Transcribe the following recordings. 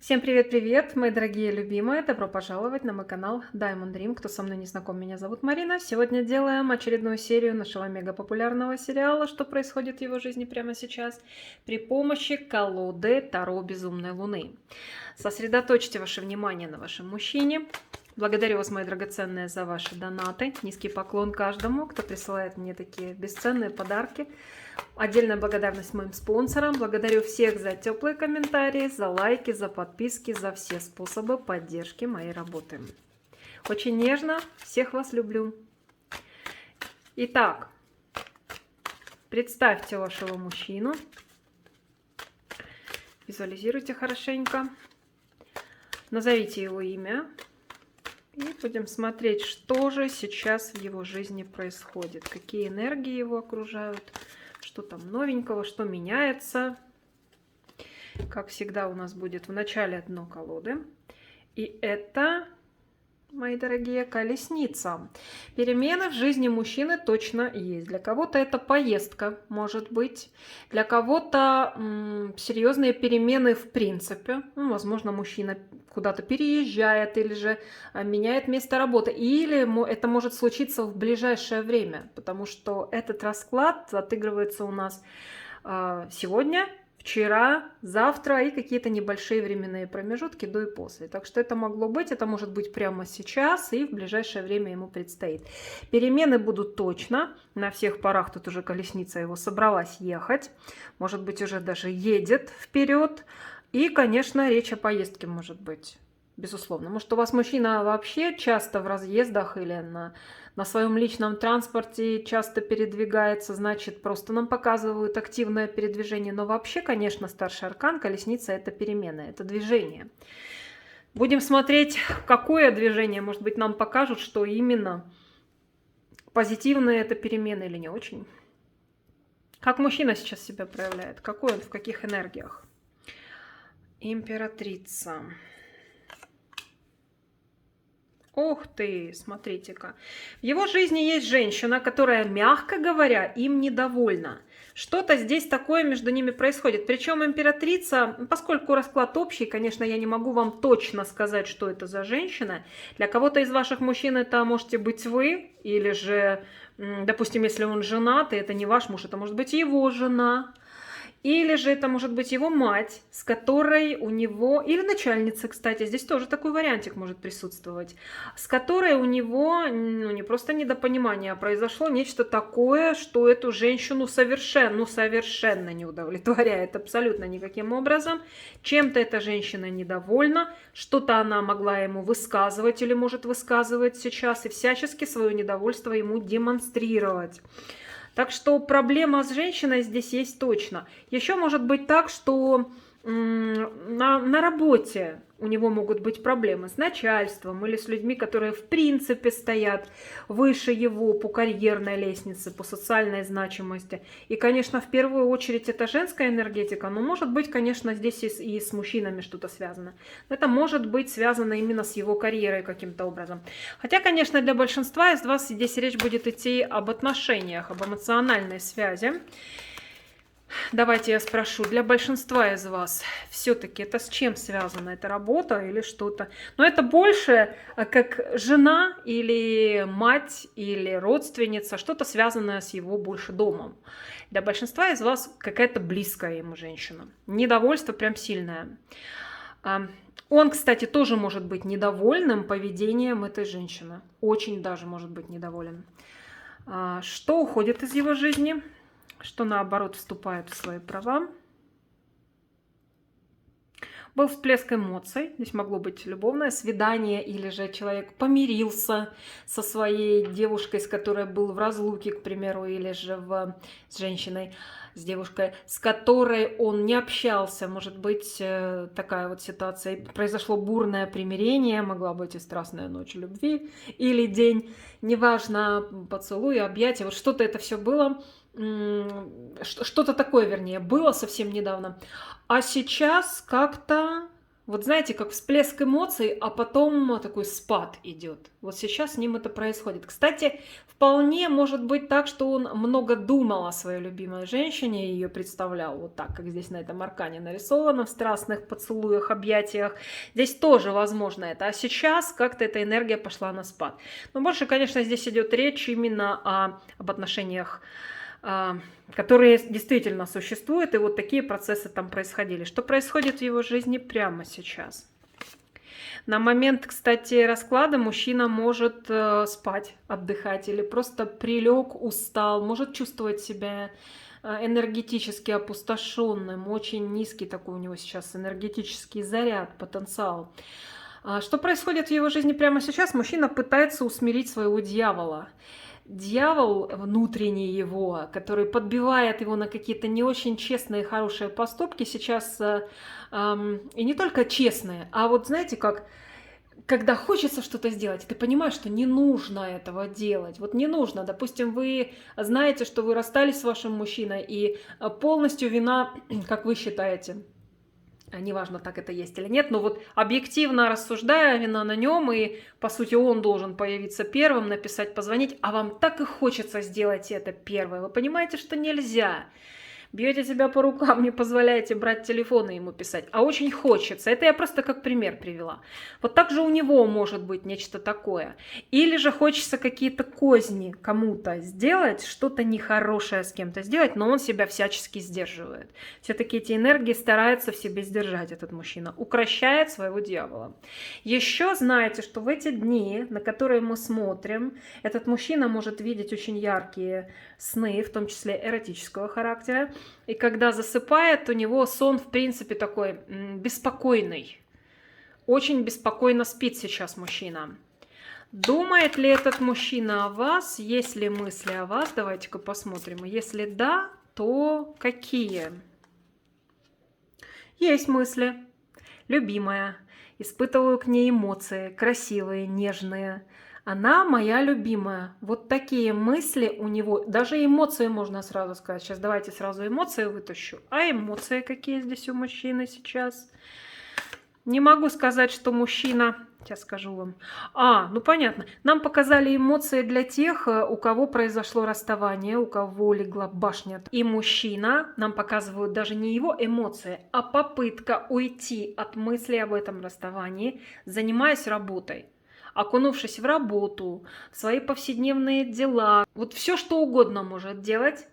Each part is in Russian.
Всем привет-привет, мои дорогие любимые! Добро пожаловать на мой канал Diamond Dream. Кто со мной не знаком, меня зовут Марина. Сегодня делаем очередную серию нашего мега-популярного сериала «Что происходит в его жизни прямо сейчас» при помощи колоды Таро Безумной Луны. Сосредоточьте ваше внимание на вашем мужчине. Благодарю вас, мои драгоценные, за ваши донаты. Низкий поклон каждому, кто присылает мне такие бесценные подарки. Отдельная благодарность моим спонсорам. Благодарю всех за теплые комментарии, за лайки, за подписки, за все способы поддержки моей работы. Очень нежно. Всех вас люблю. Итак, представьте вашего мужчину. Визуализируйте хорошенько. Назовите его имя. И будем смотреть, что же сейчас в его жизни происходит. Какие энергии его окружают. Что там новенького, что меняется. Как всегда у нас будет в начале дно колоды. И это, мои дорогие, колесница. Перемены в жизни мужчины точно есть. Для кого-то это поездка, может быть. Для кого-то серьезные перемены в принципе. Ну, возможно, мужчина куда-то переезжает или же меняет место работы. Или это может случиться в ближайшее время. Потому что этот расклад отыгрывается у нас сегодня, вчера, завтра и какие-то небольшие временные промежутки до и после. Так что это могло быть, это может быть прямо сейчас и в ближайшее время ему предстоит. Перемены будут точно. На всех парах тут уже колесница его собралась ехать. Может быть, уже даже едет вперед. И, конечно, речь о поездке может быть. Безусловно. Может, у вас мужчина вообще часто в разъездах или на своем личном транспорте часто передвигается, значит, просто нам показывают активное передвижение. Но вообще, конечно, старший аркан, колесница – это перемены, это движение. Будем смотреть, какое движение, может быть, нам покажут, что именно позитивные это перемены или не очень. Как мужчина сейчас себя проявляет, какой он, в каких энергиях? Императрица. Ух ты, смотрите-ка. В его жизни есть женщина, которая, мягко говоря, им недовольна. Что-то здесь такое между ними происходит. Причем императрица, поскольку расклад общий, конечно, я не могу вам точно сказать, что это за женщина. Для кого-то из ваших мужчин это можете быть вы, или же, допустим, если он женат, и это не ваш муж, это может быть его жена. Или же это может быть его мать, с которой у него, или начальница, кстати, здесь тоже такой вариантик может присутствовать, с которой у него, ну, не просто недопонимание, а произошло нечто такое, что эту женщину совершенно не удовлетворяет абсолютно никаким образом. Чем-то эта женщина недовольна, что-то она могла ему высказывать или может высказывать сейчас, и всячески свое недовольство ему демонстрировать. Так что проблема с женщиной здесь есть точно. Еще может быть так, что на работе у него могут быть проблемы с начальством или с людьми, которые в принципе стоят выше его по карьерной лестнице, по социальной значимости. И, конечно, в первую очередь это женская энергетика, но может быть, конечно, здесь и с мужчинами что-то связано. Это может быть связано именно с его карьерой каким-то образом. Хотя, конечно, для большинства из вас здесь речь будет идти об отношениях, об эмоциональной связи. Давайте я спрошу, для большинства из вас все-таки это с чем связано? Это работа или что-то? Но это больше как жена или мать или родственница, что-то связанное с его больше домом. Для большинства из вас какая-то близкая ему женщина. Недовольство прям сильное. Он, кстати, тоже может быть недовольным поведением этой женщины. Очень даже может быть недоволен. Что уходит из его жизни? Что, наоборот, вступает в свои права. Был всплеск эмоций. Здесь могло быть любовное свидание, или же человек помирился со своей девушкой, с которой был в разлуке, к примеру, или же с женщиной, с девушкой, с которой он не общался. Может быть, такая вот ситуация. Произошло бурное примирение, могла быть и страстная ночь любви, или день, неважно, поцелуй, объятия. Вот что-то это все было. Что-то такое, вернее, было совсем недавно. А сейчас как-то Вот знаете, как всплеск эмоций, а потом такой спад идет. Вот сейчас с ним это происходит. Кстати, вполне может быть так, что он много думал о своей любимой женщине и ее представлял вот так, как здесь на этом аркане нарисовано, в страстных поцелуях, объятиях. Здесь тоже возможно это. А сейчас как-то эта энергия пошла на спад. Но больше, конечно, здесь идет речь именно об отношениях, которые действительно существуют, и вот такие процессы там происходили. Что происходит в его жизни прямо сейчас? На момент, кстати, расклада мужчина может спать, отдыхать или просто прилег, устал, может чувствовать себя энергетически опустошенным, очень низкий такой у него сейчас энергетический заряд, потенциал. Что происходит в его жизни прямо сейчас? Мужчина пытается усмирить своего дьявола. Дьявол внутренний его, который подбивает его на какие-то не очень честные, хорошие поступки сейчас, и не только честные, а вот знаете, как когда хочется что-то сделать, ты понимаешь, что не нужно этого делать. Вот не нужно. Допустим, вы знаете, что вы расстались с вашим мужчиной, и полностью вина, как вы считаете, неважно, так это есть или нет, но вот объективно рассуждая, вина на нем, и по сути он должен появиться первым, написать, позвонить, а вам так и хочется сделать это первое. Вы понимаете, что нельзя. Бьете себя по рукам, не позволяете брать телефон и ему писать. А очень хочется. Это я просто как пример привела. Вот так же у него может быть нечто такое. Или же хочется какие-то козни кому-то сделать, что-то нехорошее с кем-то сделать, но он себя всячески сдерживает. Все-таки эти энергии старается в себе сдержать этот мужчина. Укрощает своего дьявола. Еще знаете, что в эти дни, на которые мы смотрим, этот мужчина может видеть очень яркие сны, в том числе эротического характера. И когда засыпает, у него сон, в принципе, такой беспокойный. Очень беспокойно спит сейчас мужчина. Думает ли этот мужчина о вас? Есть ли мысли о вас? Давайте-ка посмотрим. Если да, то какие? Есть мысли. Любимая. Испытываю к ней эмоции. Красивые, нежные. Она моя любимая. Вот такие мысли у него. Даже эмоции можно сразу сказать. Сейчас давайте сразу эмоции вытащу. А эмоции какие здесь у мужчины сейчас? Не могу сказать, что мужчина... Сейчас скажу вам. Ну понятно. Нам показали эмоции для тех, у кого произошло расставание, у кого легла башня. И мужчина, нам показывают даже не его эмоции, а попытка уйти от мысли об этом расставании, занимаясь работой. Окунувшись в работу, в свои повседневные дела. Вот все, что угодно может делать.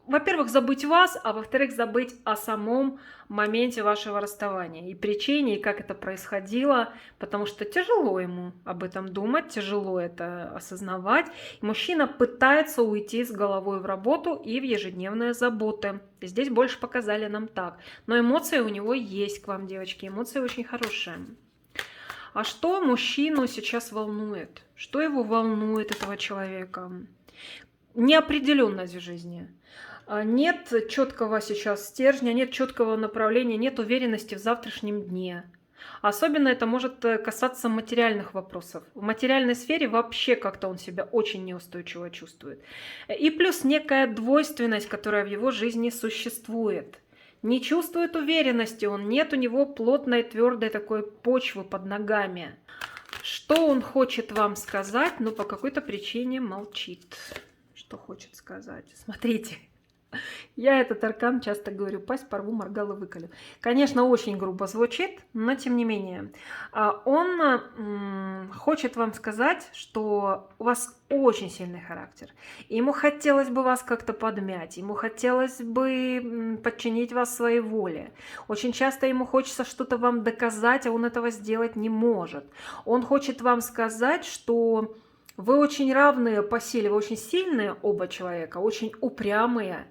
Во-первых, забыть вас, а во-вторых, забыть о самом моменте вашего расставания и причине, и как это происходило, потому что тяжело ему об этом думать, тяжело это осознавать. И мужчина пытается уйти с головой в работу и в ежедневные заботы. И здесь больше показали нам так. Но эмоции у него есть к вам, девочки, эмоции очень хорошие. А что мужчину сейчас волнует? Что его волнует, этого человека? Неопределенность в жизни. Нет четкого сейчас стержня, нет четкого направления, нет уверенности в завтрашнем дне. Особенно это может касаться материальных вопросов. В материальной сфере вообще как-то он себя очень неустойчиво чувствует. И плюс некая двойственность, которая в его жизни существует. Не чувствует уверенности он, нет у него плотной, твердой такой почвы под ногами. Что он хочет вам сказать, но по какой-то причине молчит. Что хочет сказать? Смотрите. Я этот аркан часто говорю, пасть порву, моргала, выколю. Конечно, очень грубо звучит, но тем не менее. Он хочет вам сказать, что у вас очень сильный характер. Ему хотелось бы вас как-то подмять, ему хотелось бы подчинить вас своей воле. Очень часто ему хочется что-то вам доказать, а он этого сделать не может. Он хочет вам сказать, что... Вы очень равные по силе, вы очень сильные оба человека, очень упрямые.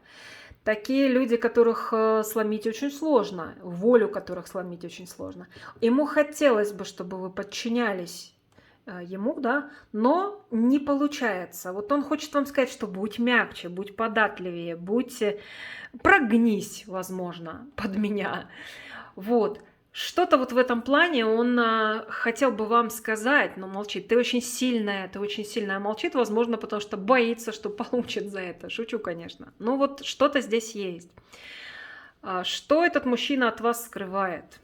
Такие люди, которых сломить очень сложно, волю которых сломить очень сложно. Ему хотелось бы, чтобы вы подчинялись ему, да, но не получается. Вот он хочет вам сказать, что будь мягче, будь податливее, прогнись, возможно, под меня. Вот. Что-то вот в этом плане он хотел бы вам сказать, но молчит. Ты очень сильная, молчит, возможно, потому что боится, что получит за это. Шучу, конечно. Но вот что-то здесь есть. Что этот мужчина от вас скрывает?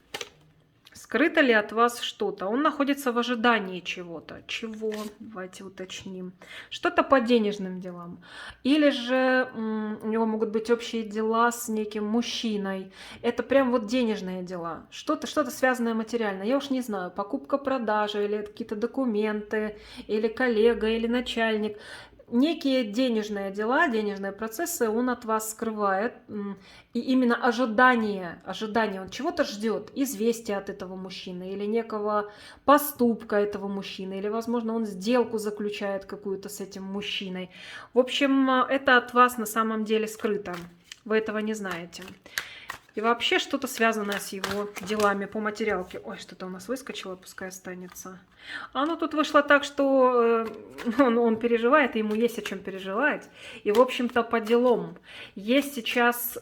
Скрыто ли от вас что-то? Он находится в ожидании чего-то. Чего? Давайте уточним. Что-то по денежным делам. Или же у него могут быть общие дела с неким мужчиной. Это прям вот денежные дела. Что-то связанное материально. Я уж не знаю, покупка-продажа, или какие-то документы, или коллега, или начальник. Некие денежные дела, денежные процессы он от вас скрывает. И именно ожидание, он чего-то ждет, известия от этого мужчины, или некого поступка этого мужчины, или, возможно, он сделку заключает какую-то с этим мужчиной. В общем, это от вас на самом деле скрыто. Вы этого не знаете. И вообще что-то связанное с его делами по материалке. Ой, что-то у нас выскочило, пускай останется. А ну тут вышло так, что он переживает, и ему есть о чем переживать. И, в общем-то, по делам. Есть сейчас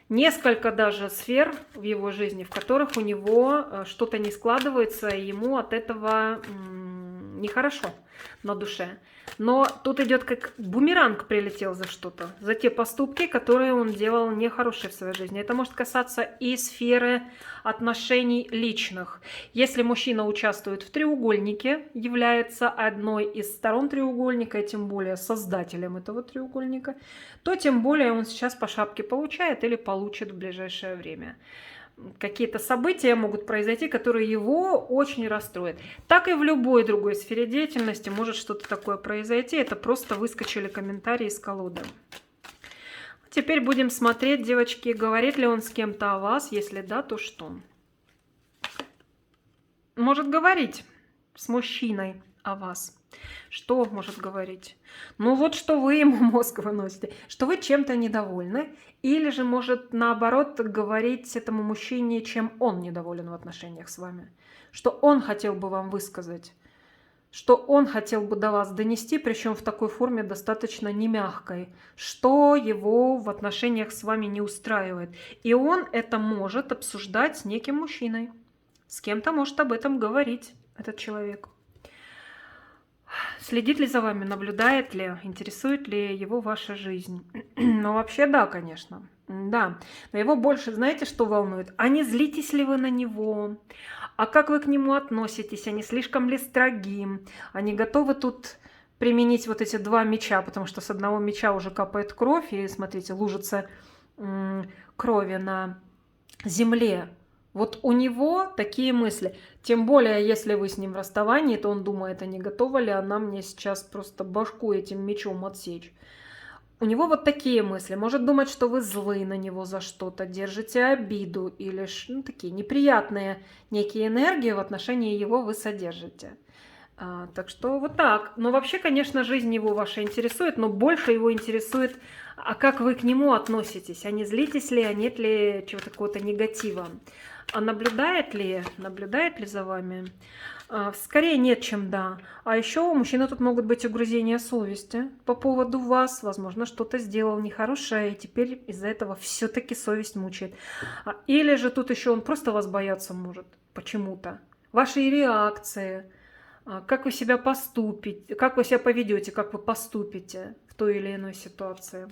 несколько даже сфер в его жизни, в которых у него что-то не складывается, и ему от этого нехорошо на душе. Но тут идет как бумеранг прилетел за что-то, за те поступки, которые он делал нехорошие в своей жизни. Это может касаться и сферы отношений личных. Если мужчина участвует в треугольнике, является одной из сторон треугольника, и тем более создателем этого треугольника, то тем более он сейчас по шапке получает или получит в ближайшее время. Какие-то события могут произойти, которые его очень расстроят. Так и в любой другой сфере деятельности может что-то такое произойти. Это просто выскочили комментарии из колоды. Теперь будем смотреть, девочки, говорит ли он с кем-то о вас. Если да, то что? Может говорить с мужчиной о вас. Что может говорить? Ну вот, что вы ему мозг выносите, что вы чем-то недовольны, или же может наоборот говорить этому мужчине, чем он недоволен в отношениях с вами, что он хотел бы вам высказать, что он хотел бы до вас донести, причем в такой форме достаточно немягкой, что его в отношениях с вами не устраивает. И он это может обсуждать с неким мужчиной, с кем-то может об этом говорить этот человек. Следит ли за вами, наблюдает ли, интересует ли его ваша жизнь? Ну, вообще, да, конечно. Да, но его больше, знаете, что волнует? А не злитесь ли вы на него? А как вы к нему относитесь? А не слишком ли строги? А не готовы тут применить вот эти два меча? Потому что с одного меча уже капает кровь, и, смотрите, лужица крови на земле. Вот у него такие мысли. Тем более, если вы с ним в расставании, то он думает, а не готова ли она мне сейчас просто башку этим мечом отсечь. У него вот такие мысли. Может думать, что вы злы на него за что-то, держите обиду или такие неприятные некие энергии в отношении его вы содержите. Так что вот так. Но вообще, конечно, жизнь его ваша интересует, но больше его интересует, а как вы к нему относитесь, а не злитесь ли, а нет ли чего-то какого-то негатива. А наблюдает ли за вами? Скорее нет, чем да. А еще у мужчины тут могут быть угрызения совести по поводу вас. Возможно, что-то сделал нехорошее, и теперь из-за этого все-таки совесть мучает. Или же тут еще он просто вас бояться может почему-то. Ваши реакции, как вы себя поступите, как вы себя поведете, как вы поступите в той или иной ситуации.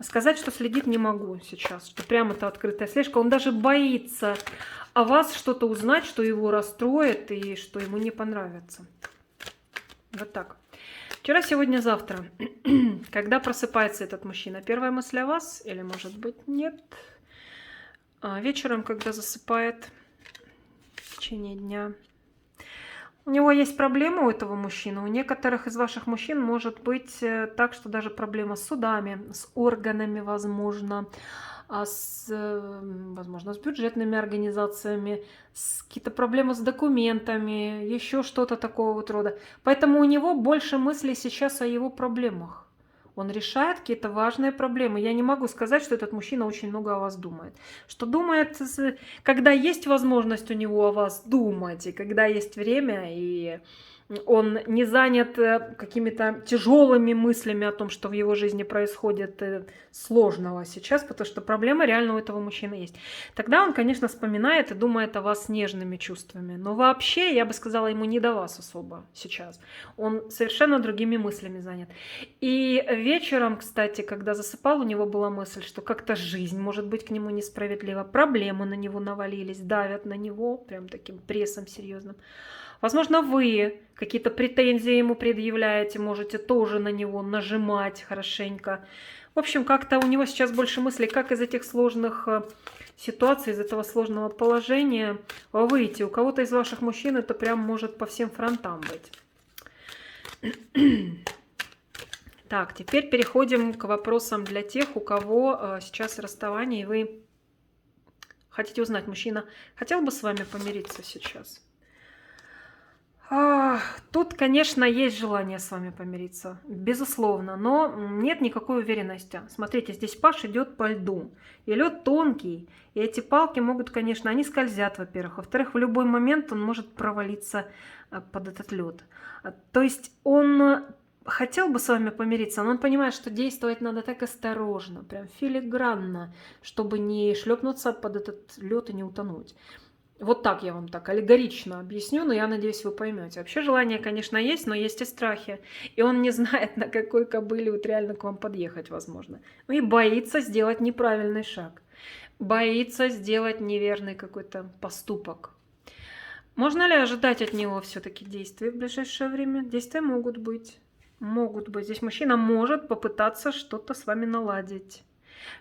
Сказать, что следит, не могу сейчас, что прямо это открытая слежка. Он даже боится о вас что-то узнать, что его расстроит и что ему не понравится. Вот так. Вчера, сегодня, завтра. Когда просыпается этот мужчина? Первая мысль о вас или, может быть, нет? Вечером, когда засыпает в течение дня. У него есть проблема, у этого мужчины. У некоторых из ваших мужчин может быть так, что даже проблема с судами, с органами, возможно, возможно, с бюджетными организациями, какие-то проблемы с документами, еще что-то такого вот рода. Поэтому у него больше мыслей сейчас о его проблемах. Он решает какие-то важные проблемы. Я не могу сказать, что этот мужчина очень много о вас думает. Что думает, когда есть возможность у него о вас думать, и когда есть время, и он не занят какими-то тяжелыми мыслями о том, что в его жизни происходит сложного сейчас, потому что проблема реально у этого мужчины есть. Тогда он, конечно, вспоминает и думает о вас с нежными чувствами. Но вообще, я бы сказала, ему не до вас особо сейчас. Он совершенно другими мыслями занят. И вечером, кстати, когда засыпал, у него была мысль, что как-то жизнь может быть к нему несправедлива, проблемы на него навалились, давят на него прям таким прессом серьезным. Возможно, вы какие-то претензии ему предъявляете, можете тоже на него нажимать хорошенько. В общем, как-то у него сейчас больше мыслей, как из этих сложных ситуаций, из этого сложного положения выйти. У кого-то из ваших мужчин это прям может по всем фронтам быть. Так, теперь переходим к вопросам для тех, у кого сейчас расставание, и вы хотите узнать, мужчина хотел бы с вами помириться сейчас? Тут, конечно, есть желание с вами помириться, безусловно, но нет никакой уверенности. Смотрите, здесь паш идет по льду, и лед тонкий, и эти палки могут, конечно, они скользят, во-первых. Во-вторых, в любой момент он может провалиться под этот лед. То есть он хотел бы с вами помириться, но он понимает, что действовать надо так осторожно, прям филигранно, чтобы не шлепнуться под этот лед и не утонуть. Вот так я вам так аллегорично объясню, но я надеюсь, вы поймете. Вообще желание, конечно, есть, но есть и страхи. И он не знает, на какой кобыле вот реально к вам подъехать, возможно. Ну и боится сделать неправильный шаг. Боится сделать неверный какой-то поступок. Можно ли ожидать от него все-таки действий в ближайшее время? Действия могут быть. Могут быть. Здесь мужчина может попытаться что-то с вами наладить,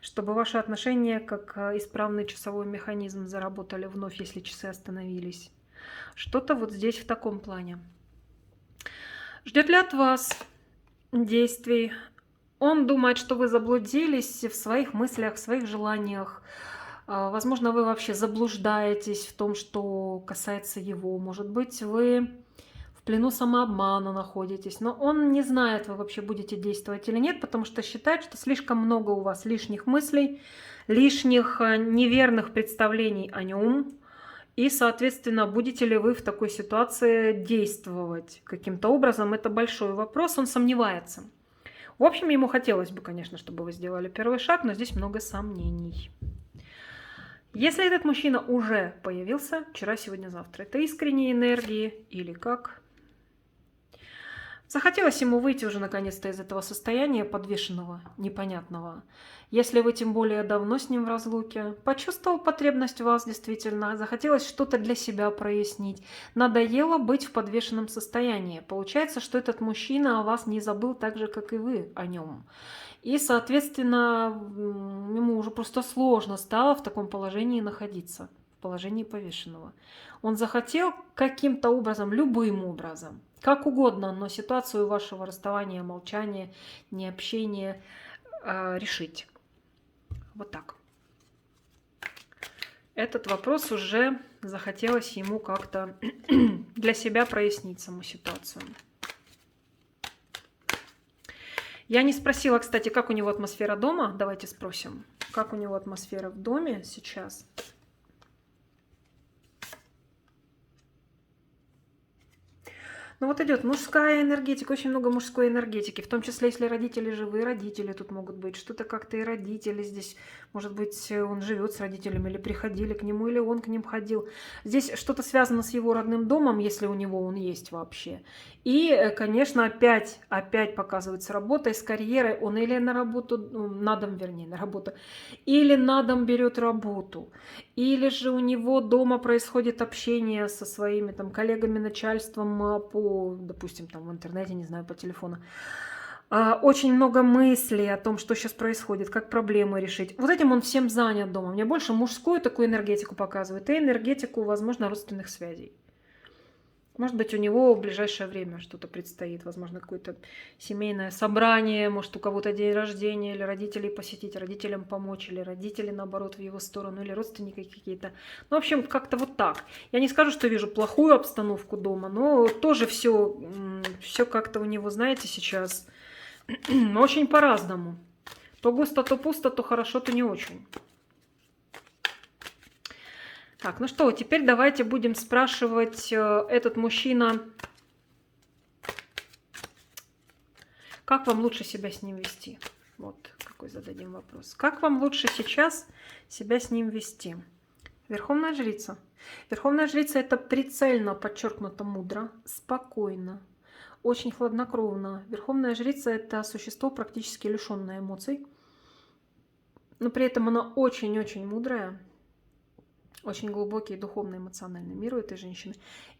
чтобы ваши отношения, как исправный часовой механизм, заработали вновь, если часы остановились. Что-то вот здесь в таком плане. Ждет ли от вас действий? Он думает, что вы заблудились в своих мыслях, в своих желаниях. Возможно, вы вообще заблуждаетесь в том, что касается его. Может быть, вы в плену самообмана находитесь, но он не знает, вы вообще будете действовать или нет, потому что считает, что слишком много у вас лишних мыслей, лишних неверных представлений о нем, и, соответственно, будете ли вы в такой ситуации действовать каким-то образом, это большой вопрос, он сомневается. В общем, ему хотелось бы, конечно, чтобы вы сделали первый шаг, но здесь много сомнений. Если этот мужчина уже появился вчера, сегодня, завтра, это искренние энергии или как? Захотелось ему выйти уже наконец-то из этого состояния подвешенного, непонятного. Если вы тем более давно с ним в разлуке, почувствовал потребность в вас действительно, захотелось что-то для себя прояснить, надоело быть в подвешенном состоянии. Получается, что этот мужчина о вас не забыл так же, как и вы о нем. И, соответственно, ему уже просто сложно стало в таком положении находиться, в положении повешенного. Он захотел каким-то образом, любым образом, как угодно, но ситуацию вашего расставания, молчания, необщения решить. Вот так. Этот вопрос уже захотелось ему как-то для себя прояснить саму ситуацию. Я не спросила, кстати, как у него атмосфера дома. Давайте спросим, как у него атмосфера в доме сейчас. Ну вот идет мужская энергетика, очень много мужской энергетики, в том числе, если родители живые, родители тут могут быть, что-то как-то и родители здесь, может быть, он живет с родителями, или приходили к нему, или он к ним ходил. Здесь что-то связано с его родным домом, если у него он есть вообще. И, конечно, опять показывается работа, и с карьерой он или на работу, на дом, вернее, на работу, или на дом берет работу, или же у него дома происходит общение со своими там коллегами, начальством по, допустим, там в интернете, не знаю, по телефону. Очень много мыслей о том, что сейчас происходит, как проблемы решить. Вот этим он всем занят дома. Мне больше мужскую такую энергетику показывает и энергетику, возможно, родственных связей. Может быть, у него в ближайшее время что-то предстоит, возможно, какое-то семейное собрание, может, у кого-то день рождения, или родителей посетить, родителям помочь, или родители, наоборот, в его сторону, или родственники какие-то. Ну, в общем, как-то вот так. Я не скажу, что вижу плохую обстановку дома, но тоже все как-то у него, знаете, сейчас очень по-разному. То густо, то пусто, то хорошо, то не очень. Так, ну что, теперь давайте будем спрашивать, этот мужчина Как вам лучше себя с ним вести? Вот какой зададим вопрос. Как вам лучше сейчас себя с ним вести? Верховная жрица. Верховная жрица — это прицельно, подчеркнуто мудро, спокойно, очень хладнокровно. Верховная жрица — это существо, практически лишенное эмоций, но при этом она очень-очень мудрая, очень глубокий духовный эмоциональный мир у этой женщины.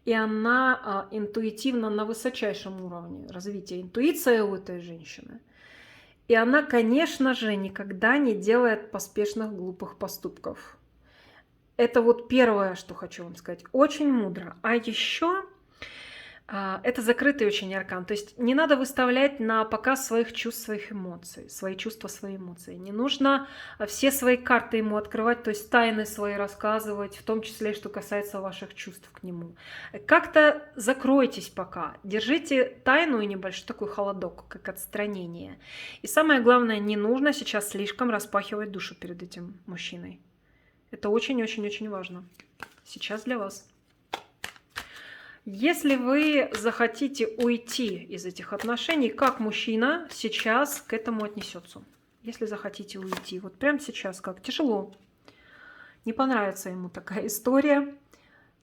И она интуитивно на высочайшем уровне развития. Интуиция у этой женщины. И она, конечно же, никогда не делает поспешных глупых поступков. Это вот первое, что хочу вам сказать. Очень мудро. А еще это закрытый очень аркан. То есть не надо выставлять на показ своих чувств, своих эмоций. Свои чувства, свои эмоции. Не нужно все свои карты ему открывать, то есть тайны свои рассказывать, в том числе, что касается ваших чувств к нему. Как-то закройтесь пока. Держите тайну и небольшой такой холодок, как отстранение. И самое главное, не нужно сейчас слишком распахивать душу перед этим мужчиной. Это очень-очень-очень важно. Сейчас для вас. Если вы захотите уйти из этих отношений, как мужчина сейчас к этому отнесется? Если захотите уйти, вот прямо сейчас, как тяжело, не понравится ему такая история,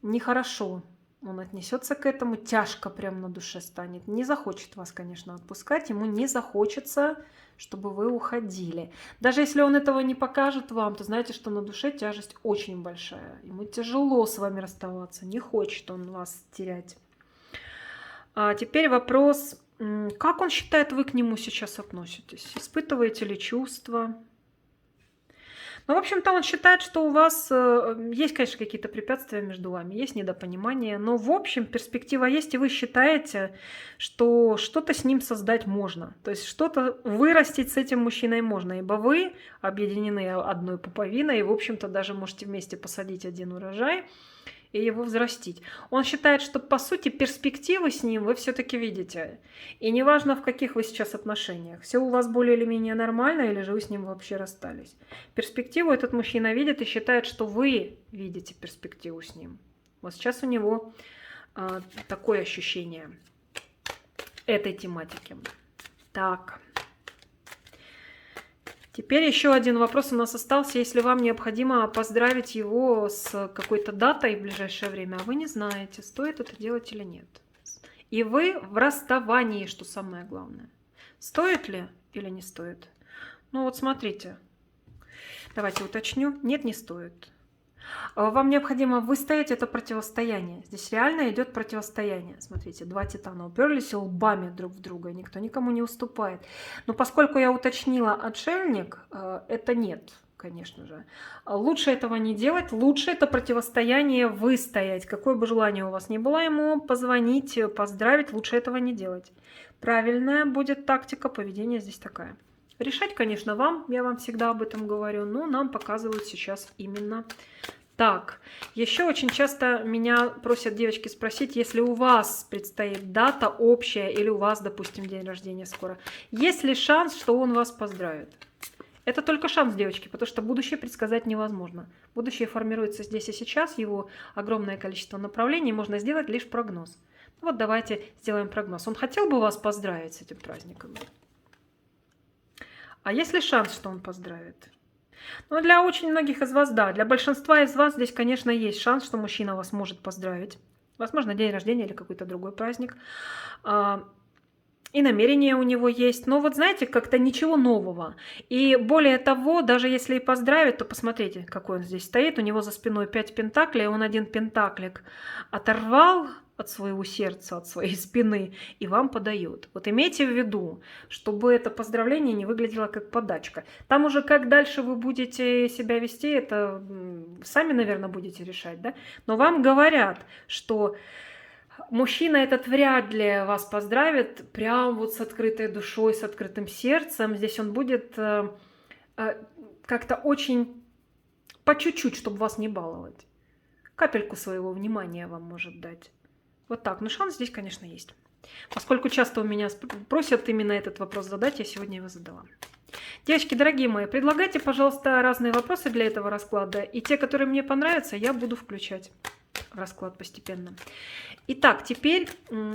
нехорошо он отнесется к этому, тяжко прям на душе станет, не захочет вас, конечно, отпускать, ему не захочется, чтобы вы уходили. Даже если он этого не покажет вам, то знаете, что на душе тяжесть очень большая. Ему тяжело с вами расставаться, не хочет он вас терять. А теперь вопрос, как он считает, вы к нему сейчас относитесь? Испытываете ли чувства? Ну, в общем-то, он считает, что у вас есть, конечно, какие-то препятствия между вами, есть недопонимание, но, в общем, перспектива есть, и вы считаете, что что-то с ним создать можно. То есть что-то вырастить с этим мужчиной можно, ибо вы объединены одной пуповиной, и, в общем-то, даже можете вместе посадить один урожай и его взрастить. Он считает, что, по сути, перспективы с ним вы все-таки видите. И неважно, в каких вы сейчас отношениях. Все у вас более или менее нормально, или же вы с ним вообще расстались. Перспективу этот мужчина видит и считает, что вы видите перспективу с ним. Вот сейчас у него такое ощущение этой тематики. Так. Теперь еще один вопрос у нас остался. Если вам необходимо поздравить его с какой-то датой в ближайшее время, а вы не знаете, стоит это делать или нет. И вы в расставании, что самое главное. Стоит ли или не стоит? Ну вот смотрите. Давайте уточню. Нет, не стоит. Вам необходимо выстоять это противостояние. Здесь реально идет противостояние. Смотрите, два титана уперлись лбами друг в друга, и никто никому не уступает. Но поскольку я уточнила отшельник, это нет, конечно же. Лучше этого не делать, лучше это противостояние выстоять. Какое бы желание у вас ни было ему позвонить, поздравить, лучше этого не делать. Правильная будет тактика поведения здесь такая. Решать, конечно, вам, я вам всегда об этом говорю, но нам показывают сейчас именно так. Еще очень часто меня просят девочки спросить, если у вас предстоит дата общая или у вас, допустим, день рождения скоро, есть ли шанс, что он вас поздравит? Это только шанс, девочки, потому что будущее предсказать невозможно. Будущее формируется здесь и сейчас, его огромное количество направлений, можно сделать лишь прогноз. Вот давайте сделаем прогноз. Он хотел бы вас поздравить с этим праздником? А есть ли шанс, что он поздравит? Ну, для очень многих из вас, да. Для большинства из вас здесь, конечно, есть шанс, что мужчина вас может поздравить. Возможно, день рождения или какой-то другой праздник. И намерение у него есть. Но вот знаете, как-то ничего нового. И более того, даже если и поздравит, то посмотрите, какой он здесь стоит. У него за спиной 5 пентаклей, он один пентаклик оторвал от своего сердца, от своей спины и вам подает. Вот имейте в виду, чтобы это поздравление не выглядело как подачка. Там уже как дальше вы будете себя вести, это сами, наверное, будете решать, да? Но вам говорят, что мужчина этот вряд ли вас поздравит прям вот с открытой душой, с открытым сердцем. Здесь он будет как-то очень по чуть-чуть, чтобы вас не баловать. Капельку своего внимания вам может дать. Вот так. Но шанс здесь, конечно, есть. Поскольку часто у меня просят именно этот вопрос задать, я сегодня его задала. Девочки, дорогие мои, предлагайте, пожалуйста, разные вопросы для этого расклада. И те, которые мне понравятся, я буду включать в расклад постепенно. Итак, теперь,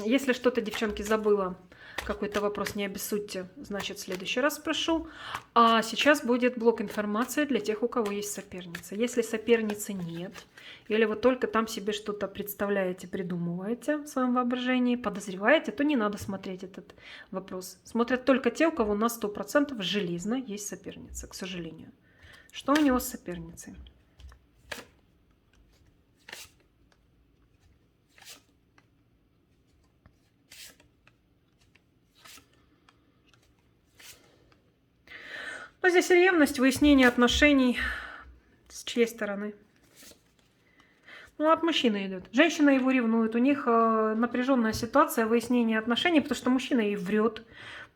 если что-то, девчонки, забыла какой-то вопрос, не обессудьте, значит, в следующий раз спрошу. А сейчас будет блок информации для тех, у кого есть соперница. Если соперницы нет, или вы только там себе что-то представляете, придумываете в своем воображении, подозреваете, то не надо смотреть этот вопрос. Смотрят только те, у кого на 100% железно есть соперница, к сожалению. Что у него с соперницей? Но здесь ревность, выяснение отношений с чьей стороны? Ну, от мужчины идет. Женщина его ревнует, у них напряженная ситуация, выяснение отношений, потому что мужчина ей врет.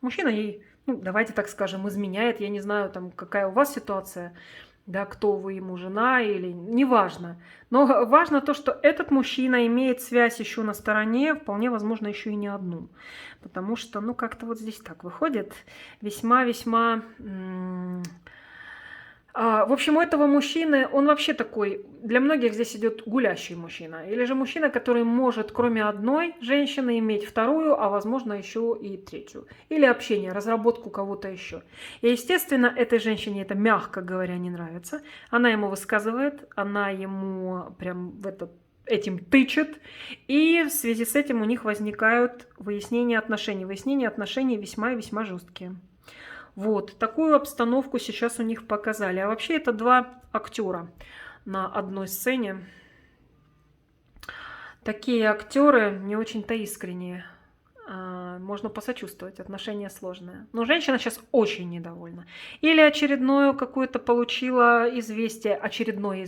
Мужчина ей, ну, давайте так скажем, изменяет. Я не знаю, там, какая у вас ситуация, да, кто вы ему, жена или... Неважно. Но важно то, что этот мужчина имеет связь еще на стороне, вполне возможно, еще и не одну. Потому что, ну, как-то вот здесь так выходит. Весьма-весьма... В общем, у этого мужчины, он вообще такой, для многих здесь идет гулящий мужчина. Или же мужчина, который может, кроме одной женщины, иметь вторую, а возможно еще и третью. Или общение, разработку кого-то еще. И, естественно, этой женщине это, мягко говоря, не нравится. Она ему высказывает, она ему прям этим тычет. И в связи с этим у них возникают выяснения отношений. Выяснения отношений весьма и весьма жесткие. Вот, такую обстановку сейчас у них показали. А вообще это два актера на одной сцене. Такие актеры не очень-то искренние. Можно посочувствовать, отношения сложные. Но женщина сейчас очень недовольна. Или очередное какое-то получила известие, очередную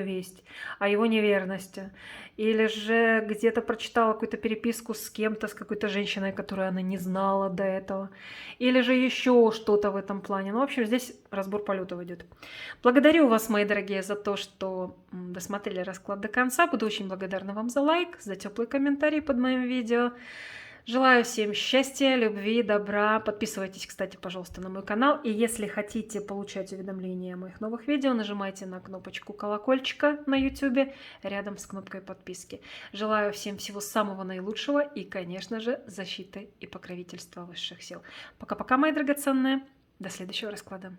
весть о его неверности. Или же где-то прочитала какую-то переписку с кем-то, с какой-то женщиной, которую она не знала до этого. Или же еще что-то в этом плане. Ну, в общем, здесь разбор полетов идет. Благодарю вас, мои дорогие, за то, что досмотрели расклад до конца. Буду очень благодарна вам за лайк, за теплый комментарий под моим видео. Желаю всем счастья, любви, добра. Подписывайтесь, кстати, пожалуйста, на мой канал. И если хотите получать уведомления о моих новых видео, нажимайте на кнопочку колокольчика на YouTube рядом с кнопкой подписки. Желаю всем всего самого наилучшего и, конечно же, защиты и покровительства высших сил. Пока-пока, мои драгоценные. До следующего расклада.